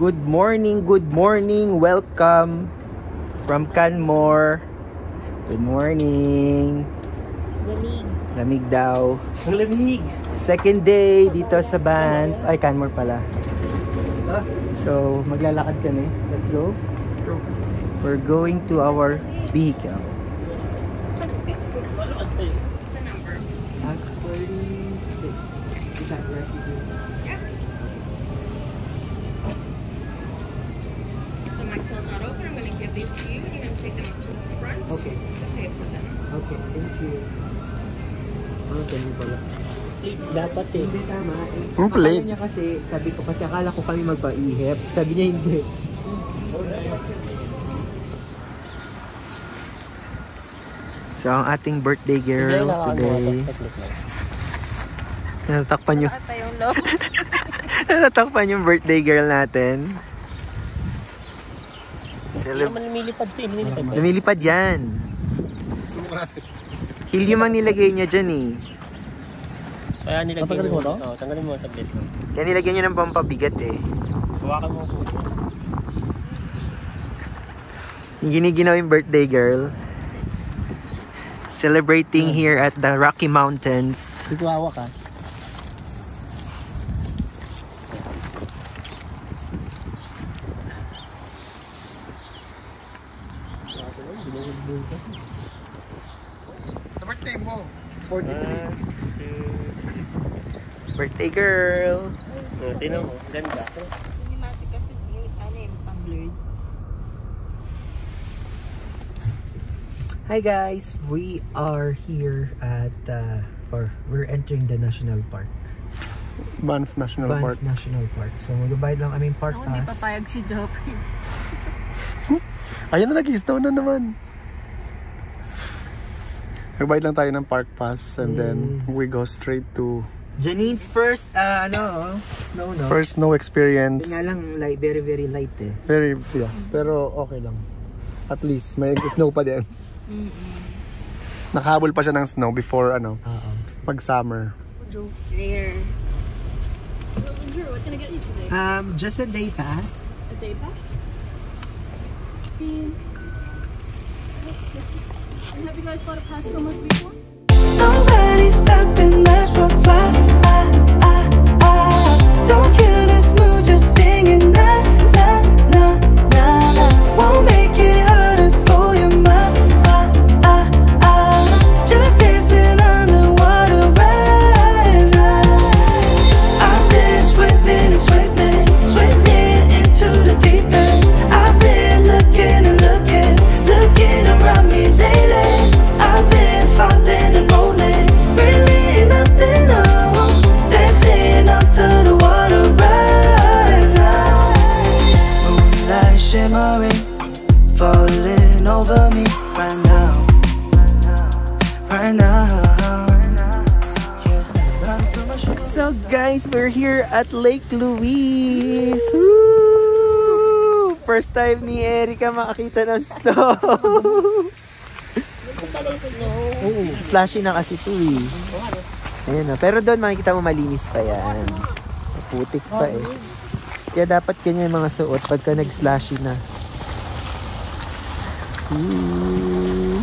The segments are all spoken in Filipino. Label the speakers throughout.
Speaker 1: Good morning. Welcome from Canmore. Good morning. Lamig daw.
Speaker 2: Ang lamig.
Speaker 1: Second day dito sa Banff. Ay, Canmore pala. So, maglalakad kami. Let's go. We're going to our vehicle. At 36. Is that residue?
Speaker 3: Yeah. So my tail's not open. I'm going to give these to you. You're going to take them up to the front.
Speaker 1: Okay.
Speaker 3: Pay for them.
Speaker 1: Okay, thank you. Ganun pala.
Speaker 2: Dapat eh.
Speaker 1: Hindi tama.
Speaker 4: Ang plate?
Speaker 1: Akala niya kasi, sabi ko kasi akala ko kami magpaihip. Sabi niya hindi. So, ang ating birthday girl today. Natakpan yung natakpan yung birthday girl natin.
Speaker 2: Lumilipad to eh.
Speaker 1: Lumilipad yan. Helium ang nilagay niya dyan eh.
Speaker 2: Kaya nilagyan mo to? Oo, tanggalin mo sa plate.
Speaker 1: Kaya nilagyan niya ng pampabigat eh.
Speaker 2: Hawakan mo po.
Speaker 1: Yung giniginaw yung birthday girl. Celebrating here at the Rocky Mountains.
Speaker 4: Dito hawak ha. Sa birthday mo, 43.
Speaker 1: Birthday girl.
Speaker 2: Tingnan mo, ganda.
Speaker 3: Cinematic kasi pang-blurred.
Speaker 1: Hi guys, we are here at or we're entering the national park.
Speaker 4: Banff National Park.
Speaker 1: Banff National Park. So magbabayad lang aming park
Speaker 3: Ako hindi
Speaker 1: pass.
Speaker 3: papayag si Joffrey.
Speaker 4: Ayun na, nag-i-snow na naman. Nagbayad lang tayo ng park pass and then we go straight to
Speaker 1: Janine's first snow, no?
Speaker 4: first snow experience.
Speaker 1: Kaya lang like very light eh.
Speaker 4: Very, yeah. Pero okay lang. At least may snow pa din. Nakahabol pa siya ng snow before mag-summer.
Speaker 3: Rare. What can I get you today?
Speaker 1: Just a day pass.
Speaker 3: A day pass? Have you guys bought a pass from us before?
Speaker 5: Nobody's stopping us from fly. Don't kill this mood, just singing na na na na. Won't make it harder for your mind. Just dancing on the water right now. I've been swimming and swimming into the deep end. I've been looking and looking around me lately. I've been falling and rolling, really nothing on. Dancing up to the water right now. Moonlight shimmering, falling over me right now. Right now.
Speaker 1: So guys, we're here at Lake Louise. Woo! First time ni Erica makakita ng snow. Slushy na kasi ito eh. Ayan na. Pero doon makikita mo malinis pa yan. Putik pa eh. Kaya dapat ganyan yung mga suot pagka nag-slushy na. Ooh.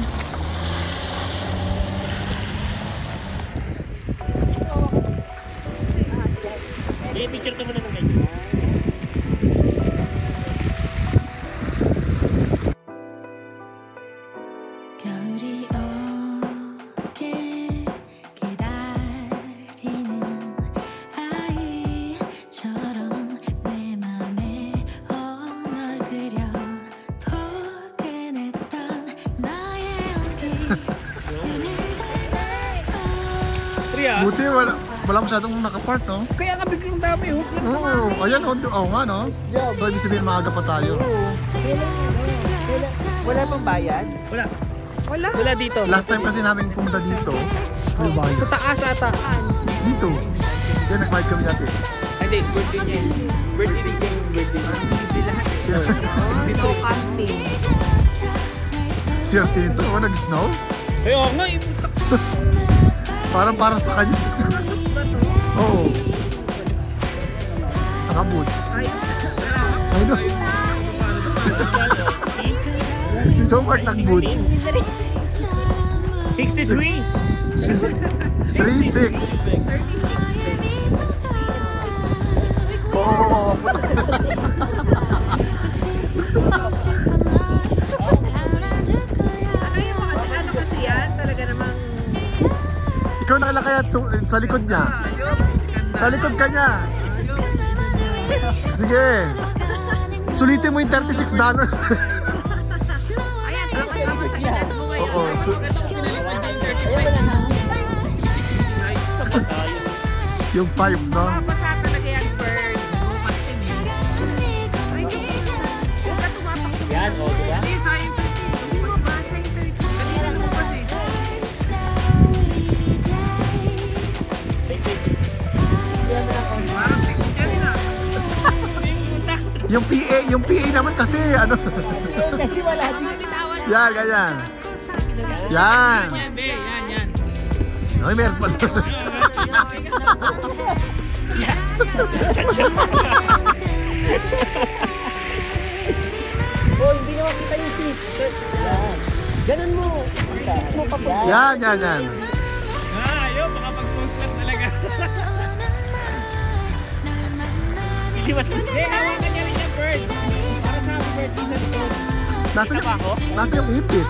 Speaker 2: Picture ka muna ng ganyan.
Speaker 5: 겨울이 오게 기다리는 아이처럼 내 맘에 널 그려 포근했던 나의 온기 눈을 닮아서
Speaker 4: Buti wala masyadong nakapark, no?
Speaker 1: Kaya nga biglang dami oh.
Speaker 4: Oo, ayan, nga, no? So, ibig sabihin, maaga pa tayo.
Speaker 1: Wala pang bayad?
Speaker 2: Wala dito.
Speaker 4: Last time kasi namin pumunta dito,
Speaker 2: Sa taas ata.
Speaker 4: dito. Kaya nag-bike kami dati.
Speaker 2: Hindi, birthday niya yun. Birthday din niya yung birthday niya. Hindi lahat eh. 62.
Speaker 4: Swerte nito, nag-snow.
Speaker 2: Kaya nga,
Speaker 4: Parang para sa kanya. Oo. Naka-boots. know. Si Jomar nag-boots.
Speaker 2: 63.
Speaker 4: She's 36. Oh,
Speaker 3: Ano kasi yan? Talaga namang...
Speaker 4: ikaw nakalakaya sa likod niya. Sa likod ka niya. Sige. Sulitin mo yung $36.
Speaker 3: Ayan, tapos sinas mo ngayon.
Speaker 4: Oo. Yung 5, no?
Speaker 3: Mapasa talaga yan, Bird. Ay, huwag ka tumapak.
Speaker 2: Yan, o, diba?
Speaker 3: Hindi, sayang 30. Hindi mo mabasa yung 30. Kanina mo kasi. Parang fixed ka rin ah.
Speaker 4: Yung PA naman kasi, ano?
Speaker 1: Kasi wala din.
Speaker 4: Yan, ganyan. Yan.
Speaker 2: Yan, be, yan.
Speaker 4: Ay, meron pa.
Speaker 1: Oh, hindi nyo makita yung seat. Yan. Ganun mo.
Speaker 4: Yan.
Speaker 2: Ayaw, baka pag-post lang talaga. Hindi ba? Hawakan niya rin yung bird. Para sa bird, isa likod.
Speaker 4: Nasa yung ipit.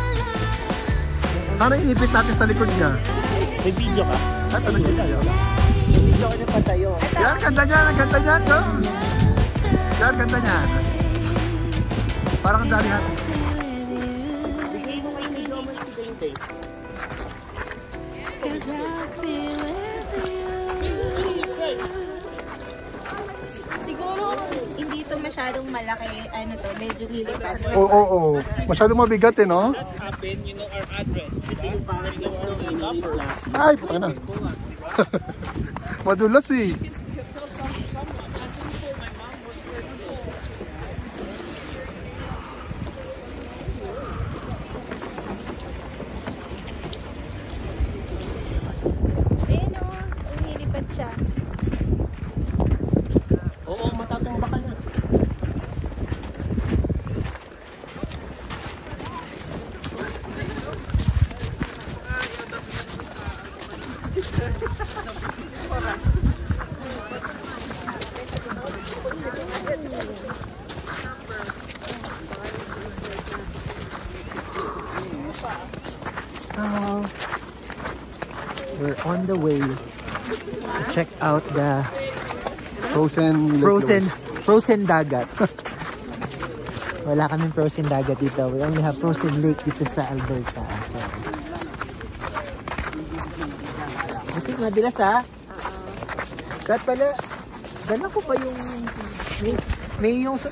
Speaker 4: Sana yung ipit natin sa likod niya.
Speaker 2: May video ka?
Speaker 4: Ay, talaga yun.
Speaker 1: Hindi ko na patayo.
Speaker 4: Yan, ganda niyan, Jones. Yan, ganda niyan. Parang ang dalihan.
Speaker 2: Bigay mo kayo medyo mo yung sigurinte.
Speaker 6: Siguro hindi ito masyadong malaki, ano to, medyo lilipat.
Speaker 4: Oo. Masyadong mabigat eh, no?
Speaker 2: Happen, you know our address. Ito yung parang yung number.
Speaker 4: Ay, puta na. Madulas eh.
Speaker 6: Ayun o, lilipat siya.
Speaker 2: Oo, matatumba ka na.
Speaker 1: We're on the way to check out the frozen dagat. Wala kaming frozen dagat dito. We only have frozen lake dito sa Alberta. So, I think madalas ha. Dapat pala, dala ko pa yung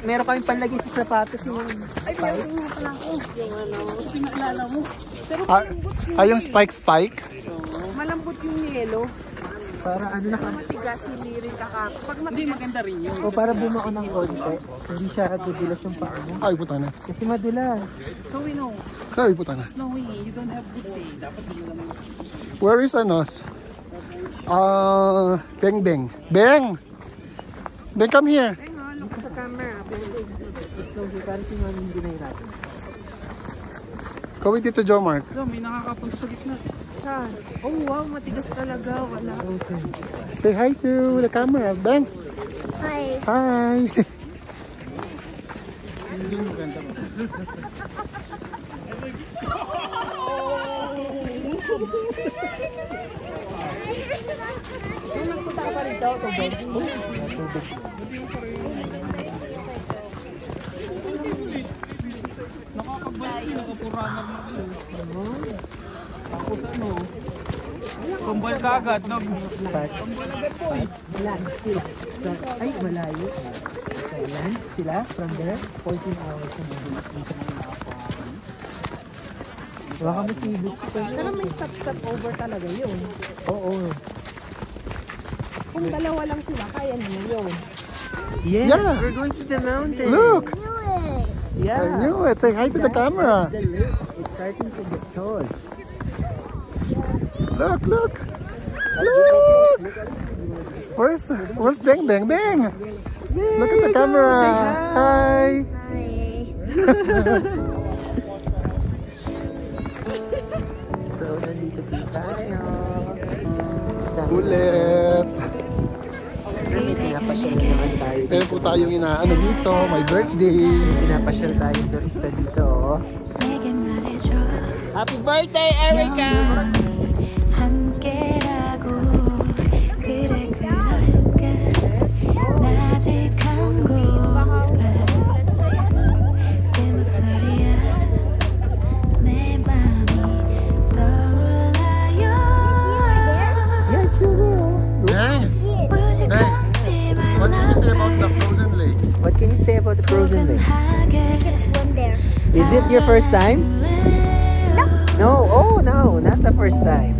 Speaker 1: meron kaming panlagay sa sapatos yung
Speaker 4: Yung spike?
Speaker 3: Malambot yung yelo.
Speaker 1: para ano na
Speaker 3: Matigas, hindi rin kakako. Pag matigas, maganda rin yun.
Speaker 1: o para bumao ng konti. Hindi siya dudulas yung paa mo.
Speaker 4: Ay, puta na.
Speaker 1: Kasi madulas.
Speaker 3: So we know,
Speaker 4: Ay, puta na.
Speaker 3: snowy, you don't have good say. Dapat hindi naman.
Speaker 4: Where is Anos? Beng Beng. Beng! Beng, come here.
Speaker 3: Hang on, look at the camera.
Speaker 1: Para si mami hindi nahirapan.
Speaker 4: Kawit dito, Joe Mark.
Speaker 3: No, may nakakapunta sa gitna. Saan? Oh wow, matigas talaga. Wala.
Speaker 4: Say hi to the camera, Beng.
Speaker 6: Hi.
Speaker 4: Hi.
Speaker 2: Kumbal ka agad, no?
Speaker 1: Land sila. Ay, malayo. Land sila from there. 14 hours na baka masibot.
Speaker 3: Pero may stop over talaga yun.
Speaker 1: Oo.
Speaker 3: Kung dalawa lang sila, kaya nyo yun.
Speaker 1: Yes,
Speaker 4: Yeah.
Speaker 1: we're going to the mountain.
Speaker 4: Look,
Speaker 1: Yeah.
Speaker 4: I knew it. Say hi to the camera.
Speaker 1: The lake is starting to get tall.
Speaker 4: Look, look. Look. Where's Beng Beng Beng?
Speaker 1: Yay!
Speaker 4: Look at the camera.
Speaker 1: Say hi. So, nandito po tayo.
Speaker 4: Ulit.
Speaker 1: Pinapasyal naman tayo.
Speaker 4: Meron po tayong inaano dito. My birthday.
Speaker 1: Pinapasyal tayong turista dito.
Speaker 2: Happy birthday, Erica!
Speaker 5: 함께라고 그래 그럴까 나직한 고백 그 목소리야 내 맘이 떠올라요
Speaker 4: Neng, what can you say about the frozen lake?
Speaker 1: What can you say about the frozen lake?
Speaker 6: Swim there.
Speaker 1: Is it your first time? No. Oh, no. Not the first time.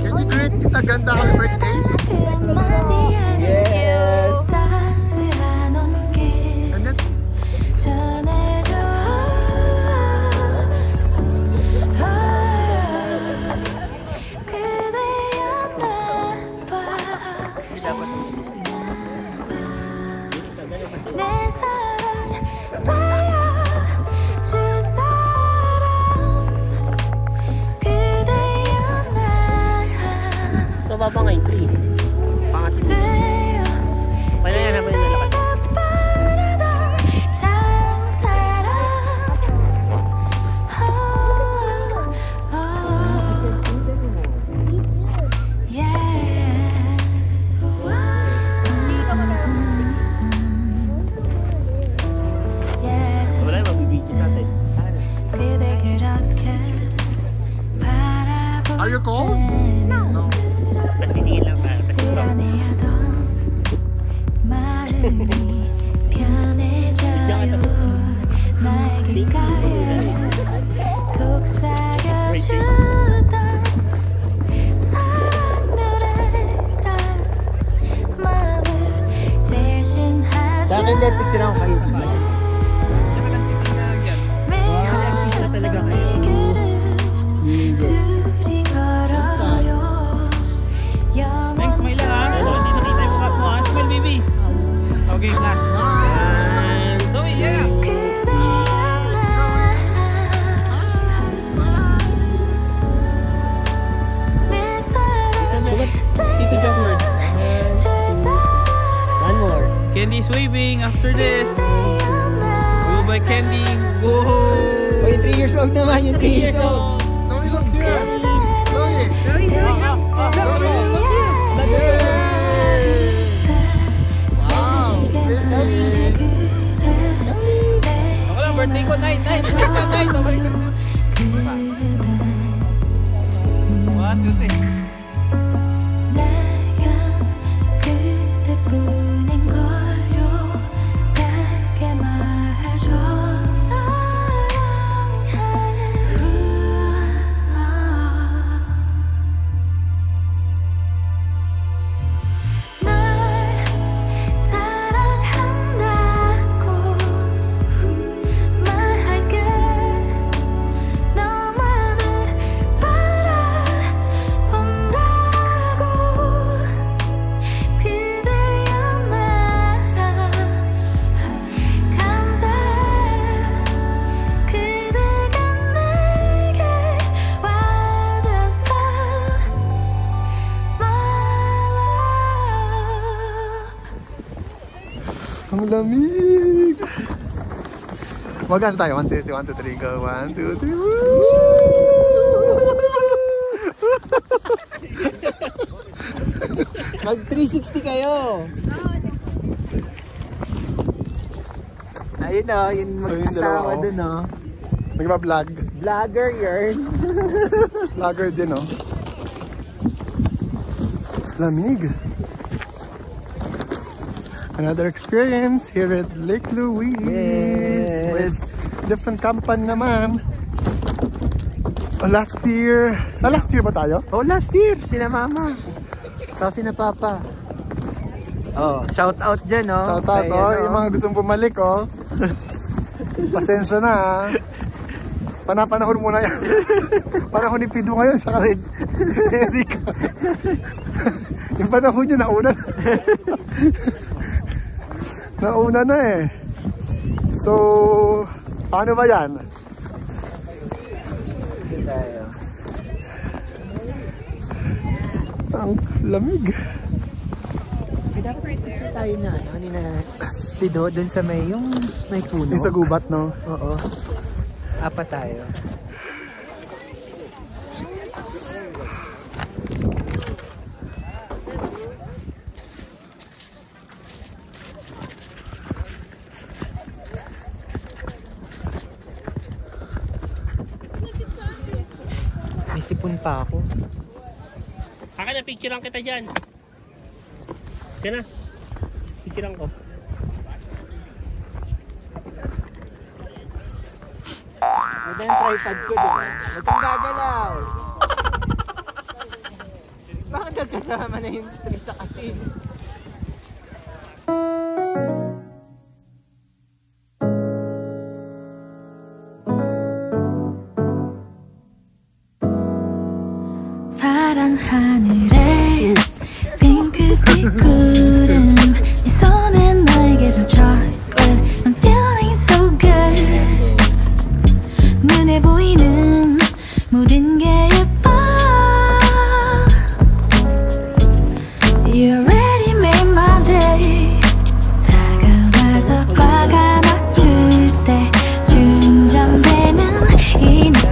Speaker 4: Can you greet Tita Ganda happy birthday?
Speaker 1: Yes.
Speaker 4: And then,
Speaker 2: So, baba nga yung 3. Pangatlo. Pwede yan naman yung lalakad. Wala yung magbibigay sa atin.
Speaker 4: are you cold? No.
Speaker 2: Tapos titingin lang tayo. Tapos
Speaker 1: Sa akin din, picture ako kayo.
Speaker 2: Thanks, smile lang ha. Hindi nakita yung mukha mo ha. Smile, baby. Okay, last. And so, yeah. Tito Jumper.
Speaker 1: One more.
Speaker 2: Candy's waving after this. We'll buy candy. Whoa!
Speaker 1: Oh, yung 3 years old naman. Yung 3 years old.
Speaker 4: Zoe, look here. Zoe.
Speaker 3: Sorry.
Speaker 4: Zoe, look here. Yay! Wow. Birthday.
Speaker 2: Ako lang, birthday ko. Night. Smile ka, night. Okay. 1, 2, 3.
Speaker 4: Ang lamig. Magano tayo? 1, 2, 3, go. 1, 2, 3. Woo!
Speaker 1: Mag 360 kayo. Ayun o, yung mag-asawa dun o.
Speaker 4: Nagpa-vlog.
Speaker 1: Vlogger yun.
Speaker 4: Vlogger din, oh. Lamig. Another experience here at Lake Louise.
Speaker 1: Yes.
Speaker 4: With different company naman. Oh, last year. Sa last year ba tayo?
Speaker 1: Oh, last year. Sina mama. Sa sina papa. Oh, shout out dyan oh.
Speaker 4: Shout out,
Speaker 1: Kaya,
Speaker 4: oh. Yung mga gustong bumalik, oh. Pasensya na, ha. Panapanahon muna yan. Panahon ni Pido ngayon sa Red Erika. Yung panahon nyo nauna. Nauna na eh. So, paano ba yan? Ang lamig.
Speaker 1: Dapat tayo na, ano na, Pido, dun sa may, yung may puno.
Speaker 4: Yung sa gubat, no?
Speaker 1: Oo. Apat tayo. May sipon pa ako.
Speaker 2: Akin na, picturean kita dyan. Yan na. Picturean ko.
Speaker 1: Maganda yung tripod ko, diba? Huwag kang gagalaw. Bakit nagkasama na yung sa kasin?
Speaker 5: 파란 하늘에 핑크빛 구름 네 손에 나에게 준 chocolate I'm feeling so good 눈에 보이는 모든 게 예뻐 You already made my day 다가와서 꽉 안아줄 때 충전되는 이 느낌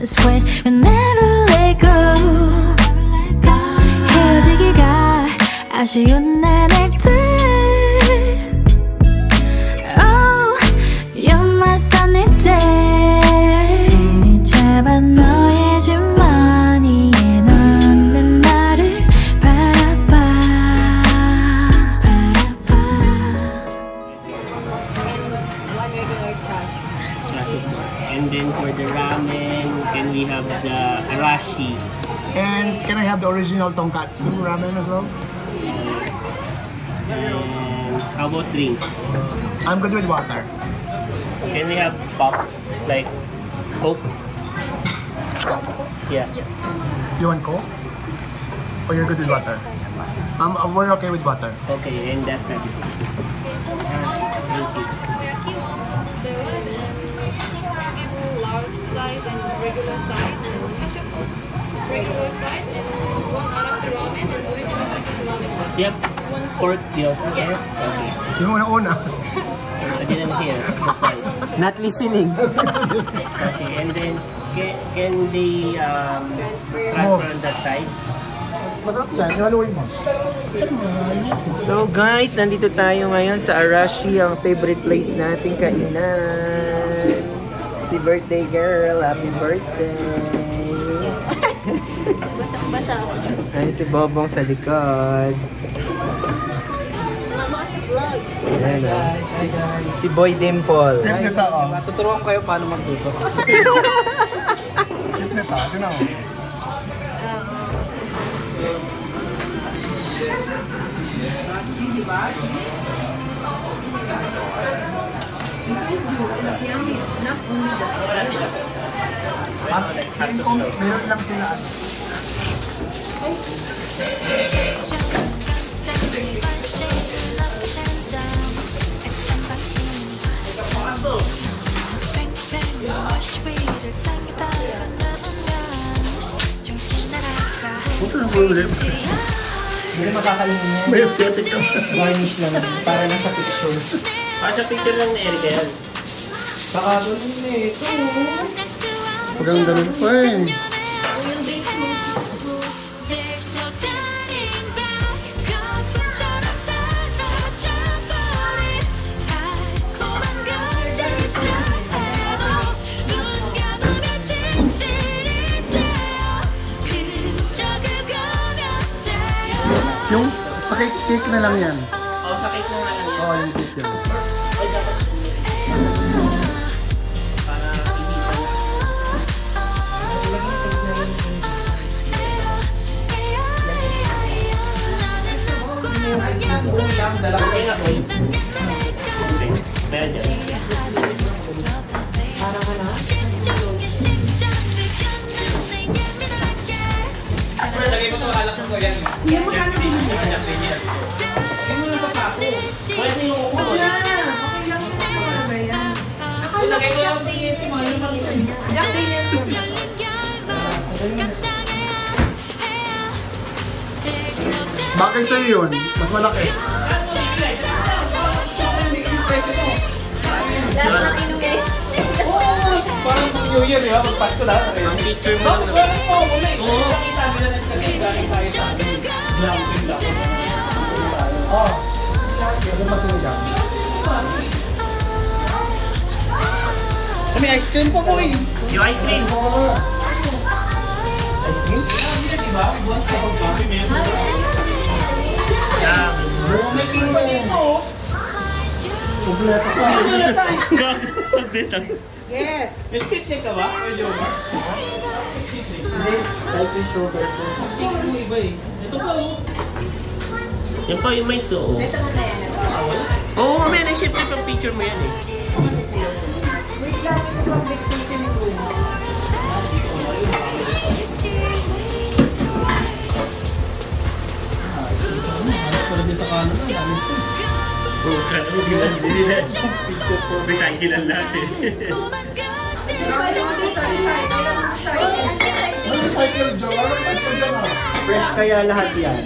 Speaker 5: sweat will never let go 헤어지기가 아쉬운 나날들 Oh, you're my sunny day 손을 잡아 너의 주머니에 넣는 나를 바라봐
Speaker 2: And then for the ramen, can we have the arashi?
Speaker 4: And can I have the original tonkatsu ramen as well?
Speaker 2: And how about drinks?
Speaker 4: I'm good with water.
Speaker 2: Can we have pop, like Coke? Yeah.
Speaker 4: You want Coke? Or you're good with water? We're okay with water.
Speaker 2: Okay, and that's everything. Thank you.
Speaker 3: Large size and regular size and regular size and one arashi ramen and original ramen.
Speaker 2: Yep. Pork deals. Okay.
Speaker 4: Yung una-una.
Speaker 2: I didn't hear. That's why.
Speaker 1: Not listening.
Speaker 2: Okay, and then can they transfer on that side?
Speaker 4: Masarap yan, haluin mo.
Speaker 1: So guys, nandito tayo ngayon sa Arashi, ang favorite place nating kainan. Si birthday girl, happy birthday!
Speaker 6: Basa ako.
Speaker 1: Ay, si Bobong sa likod.
Speaker 6: Mama sa vlog.
Speaker 1: Ayan o. Si Boy Dimple.
Speaker 2: Tuturuan ko kayo paano magluto.
Speaker 4: Meron lang sila.
Speaker 1: Hindi makakainin yan.
Speaker 4: May aesthetic ka.
Speaker 1: Garnish lang. Para lang sa picture.
Speaker 2: Sa picture lang ni Erica yan.
Speaker 1: Baka doon na ito.
Speaker 4: Maganda rin pa eh.
Speaker 6: Yung base mo.
Speaker 4: Yung sa cake na lang yan. Oo, yung group yan.
Speaker 2: Lagay mo ito, alak mo ko yan. Hindi mo kami pinag-alak din yan. Hindi mo lang papako. Pwede yung upo mo. Okay lang ito. Ilagay ko lang din yung mga yung makita niya. Jack Daniels.
Speaker 4: Bakit sa'yo yun? Mas malaki.
Speaker 2: Parang New Year, di ba? Magpasko lahat. Ang teacher mo. Oo. Nakita nila na kasi galing tayo sa glamping lang.
Speaker 4: Oo. Ano masunod yan?
Speaker 2: May ice cream pa po eh.
Speaker 7: Yung ice cream.
Speaker 4: Ice cream?
Speaker 2: Di ba? Buwan sa pag-coffee meron.
Speaker 7: Yeah.
Speaker 2: May cream pa dito.
Speaker 4: Kompleto pa.
Speaker 2: Yes. May picnic ka ba? Medyo ba?
Speaker 1: Type yung sugar ko.
Speaker 2: Picnic mo iba eh. Ito pa oh.
Speaker 7: Yan pa yung mics, oo. Oo, mamaya na-ship na sa picture mo yan eh. Recycle lang natin.
Speaker 1: Fresh kaya lahat yan.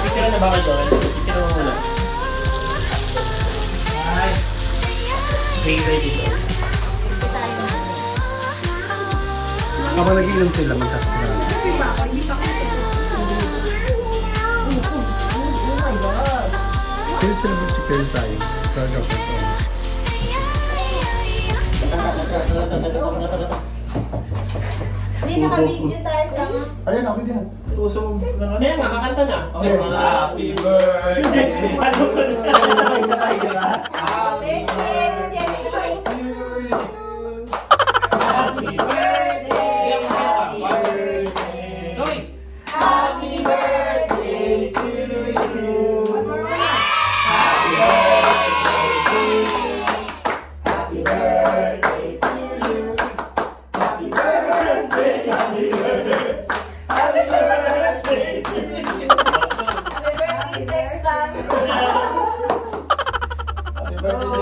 Speaker 7: Picture na ba ka doon? Picture mo muna. Okay, ready to.
Speaker 4: Kapag nag-iinom sila, magkakilala. Kaya sila mag-chicken tayo. Talaga po ito.
Speaker 6: Hindi, naka-video tayo sa...
Speaker 4: Ayun, ako din.
Speaker 1: Tusong
Speaker 7: Ayan, makakanta na.
Speaker 2: Happy birthday. Ano ba na?
Speaker 1: sabay-sabay, di ba?
Speaker 2: Happy birthday. Sorry.
Speaker 5: Happy birthday to you. Happy birthday to you. Happy birthday, happy birthday. Happy birthday to you.
Speaker 6: Happy birthday, Sex Bomb!
Speaker 2: Happy birthday.